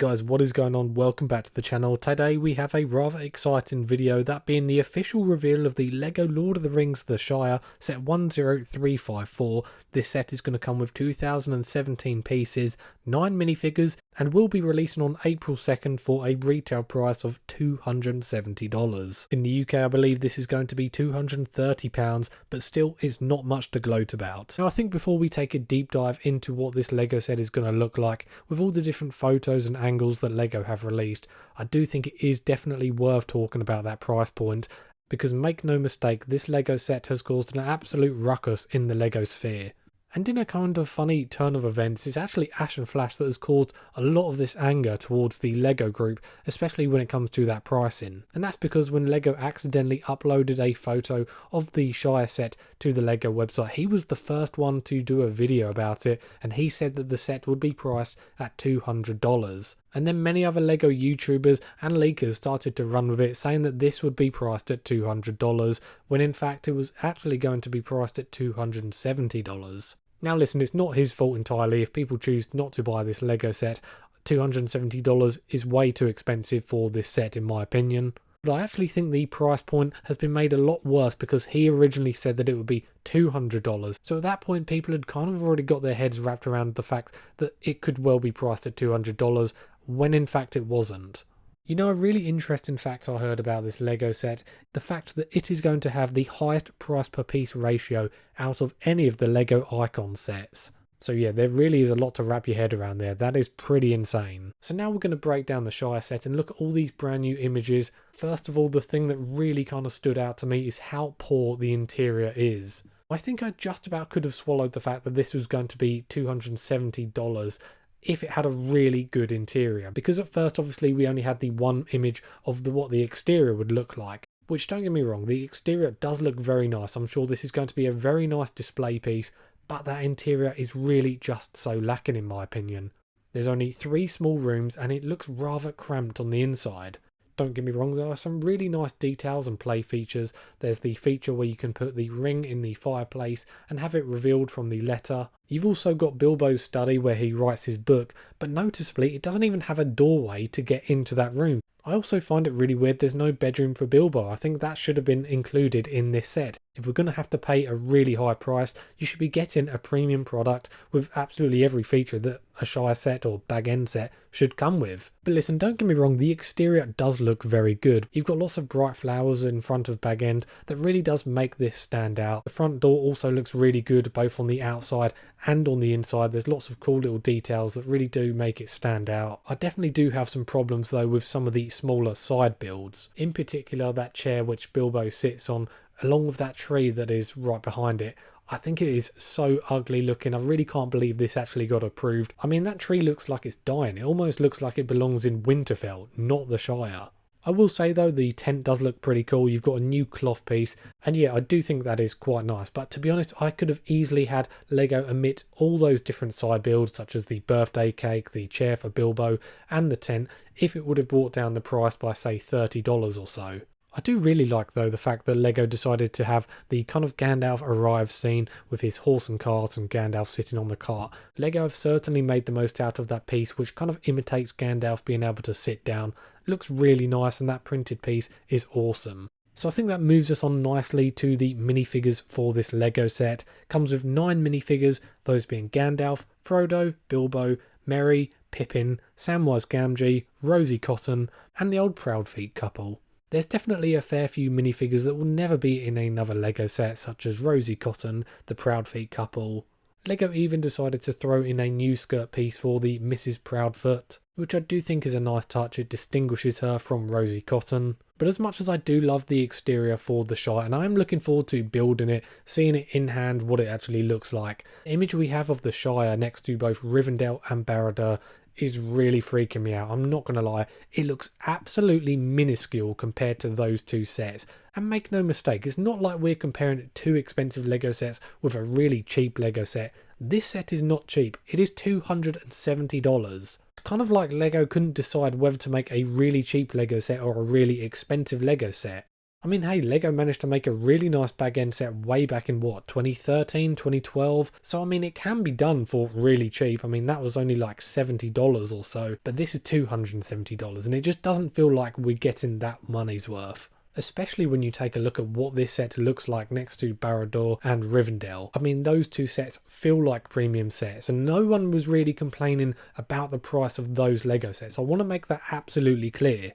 Guys, what is going on? Welcome back to the channel. Today we have a rather exciting video, that being the official reveal of the LEGO Lord of the Rings The Shire set 10354. This set is going to come with 2017 pieces, 9 minifigures, and will be releasing on April 2nd for a retail price of $270. In the UK I believe this is going to be £230, but still it's not much to gloat about. Now I think before we take a deep dive into what this LEGO set is going to look like, with all the different photos and angles that LEGO have released, I do think it is definitely worth talking about that price point, because make no mistake, this LEGO set has caused an absolute ruckus in the LEGO sphere. And in a kind of funny turn of events, it's actually Ash and Flash that has caused a lot of this anger towards the LEGO group, especially when it comes to that pricing. And that's because when LEGO accidentally uploaded a photo of the Shire set to the LEGO website, he was the first one to do a video about it, and he said that the set would be priced at $200. And then many other LEGO YouTubers and leakers started to run with it, saying that this would be priced at $200, when in fact it was actually going to be priced at $270. Now listen, it's not his fault entirely if people choose not to buy this LEGO set. $270 is way too expensive for this set in my opinion. But I actually think the price point has been made a lot worse, because he originally said that it would be $200. So at that point people had kind of already got their heads wrapped around the fact that it could well be priced at $200, when in fact it wasn't. You know, a really interesting fact I heard about this LEGO set, the fact that it is going to have the highest price per piece ratio out of any of the LEGO Icon sets. So yeah, there really is a lot to wrap your head around there. That is pretty insane. So now we're going to break down the Shire set and look at all these brand new images. First of all, the thing that really kind of stood out to me is how poor the interior is. I think I just about could have swallowed the fact that this was going to be $270 if it had a really good interior, because at first obviously we only had the one image of what the exterior would look like, which, don't get me wrong, the exterior does look very nice. I'm sure this is going to be a very nice display piece, but that interior is really just so lacking in my opinion. There's only 3 small rooms and it looks rather cramped on the inside. Don't get me wrong, there are some really nice details and play features. There's the feature where you can put the ring in the fireplace and have it revealed from the letter. You've also got Bilbo's study where he writes his book, but noticeably it doesn't even have a doorway to get into that room. I also find it really weird there's no bedroom for Bilbo. I think that should have been included in this set. If we're going to have to pay a really high price, you should be getting a premium product with absolutely every feature that a Shire set or Baggins set should come with. But listen, don't get me wrong, the exterior does look very good. You've got lots of bright flowers in front of Baggins that really does make this stand out. The front door also looks really good both on the outside and on the inside. There's lots of cool little details that really do make it stand out. I definitely do have some problems though with some of the smaller side builds. In particular that chair which Bilbo sits on, along with that tree that is right behind it. I think it is so ugly looking. I really can't believe this actually got approved. I mean, that tree looks like it's dying. It almost looks like it belongs in Winterfell, not the Shire. I will say though, the tent does look pretty cool. You've got a new cloth piece, and yeah, I do think that is quite nice. But to be honest, I could have easily had LEGO omit all those different side builds, such as the birthday cake, the chair for Bilbo, and the tent, if it would have brought down the price by say $30 or so. I do really like though the fact that LEGO decided to have the kind of Gandalf arrives scene with his horse and cart and Gandalf sitting on the cart. LEGO have certainly made the most out of that piece, which kind of imitates Gandalf being able to sit down. It looks really nice, and that printed piece is awesome. So I think that moves us on nicely to the minifigures for this LEGO set. Comes with 9 minifigures, those being Gandalf, Frodo, Bilbo, Merry, Pippin, Samwise Gamgee, Rosie Cotton, and the old Proudfeet couple. There's definitely a fair few minifigures that will never be in another LEGO set, such as Rosie Cotton, the Proudfeet couple. LEGO even decided to throw in a new skirt piece for the Mrs. Proudfoot, which I do think is a nice touch. It distinguishes her from Rosie Cotton. But as much as I do love the exterior for the Shire, and I am looking forward to building it, seeing it in hand, what it actually looks like, the image we have of the Shire next to both Rivendell and Barad-dûr is really freaking me out. I'm not going to lie, it looks absolutely minuscule compared to those two sets. And make no mistake, it's not like we're comparing two expensive LEGO sets with a really cheap LEGO set. This set is not cheap, it is $270. It's kind of like LEGO couldn't decide whether to make a really cheap LEGO set or a really expensive LEGO set. I mean, hey, Lego managed to make a really nice bag end set way back in what, 2013, 2012? So, I mean, it can be done for really cheap. I mean, that was only like $70 or so, but this is $270, and it just doesn't feel like we're getting that money's worth. Especially when you take a look at what this set looks like next to Barad-dûr and Rivendell. I mean, those two sets feel like premium sets, and no one was really complaining about the price of those Lego sets. I want to make that absolutely clear.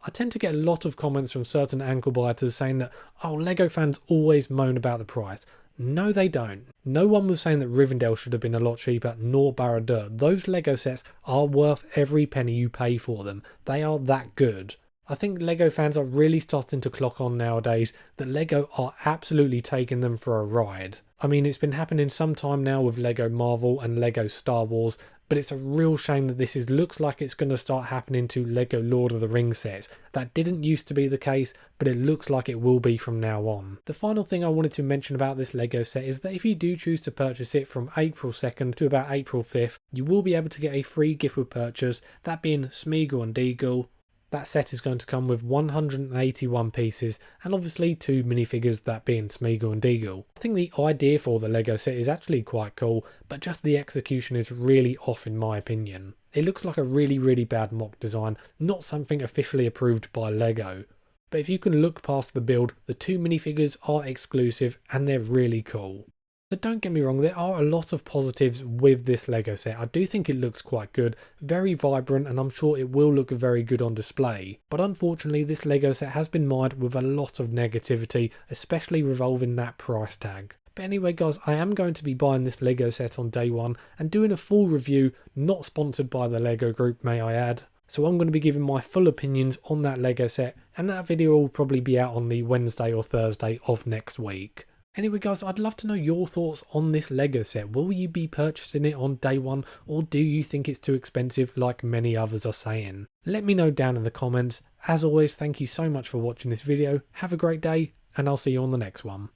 I tend to get a lot of comments from certain ankle biters saying that, oh, Lego fans always moan about the price. No, they don't. No one was saying that Rivendell should have been a lot cheaper, nor Barad-dûr. Those Lego sets are worth every penny you pay for them. They are that good. I think Lego fans are really starting to clock on nowadays that Lego are absolutely taking them for a ride. I mean, it's been happening some time now with Lego Marvel and Lego Star Wars, but it's a real shame that this looks like it's going to start happening to Lego Lord of the Rings sets. That didn't used to be the case, but it looks like it will be from now on. The final thing I wanted to mention about this Lego set is that if you do choose to purchase it from April 2nd to about April 5th, you will be able to get a free gift with purchase, that being Sméagol and deagol. That set is going to come with 181 pieces and obviously 2 minifigures, that being Sméagol and deagol. I think the idea for the Lego set is actually quite cool, but just the execution is really off in my opinion. It looks like a really bad mock design, not something officially approved by Lego. But if you can look past the build, the 2 minifigures are exclusive and they're really cool. So don't get me wrong, there are a lot of positives with this Lego set. I do think it looks quite good, very vibrant, and I'm sure it will look very good on display. But unfortunately, this Lego set has been marred with a lot of negativity, especially revolving that price tag. But anyway guys, I am going to be buying this Lego set on day one and doing a full review, not sponsored by the Lego group, may I add. So I'm going to be giving my full opinions on that Lego set, and that video will probably be out on the Wednesday or Thursday of next week. Anyway guys, I'd love to know your thoughts on this Lego set. Will you be purchasing it on day one, or do you think it's too expensive like many others are saying? Let me know down in the comments. As always, thank you so much for watching this video. Have a great day, and I'll see you on the next one.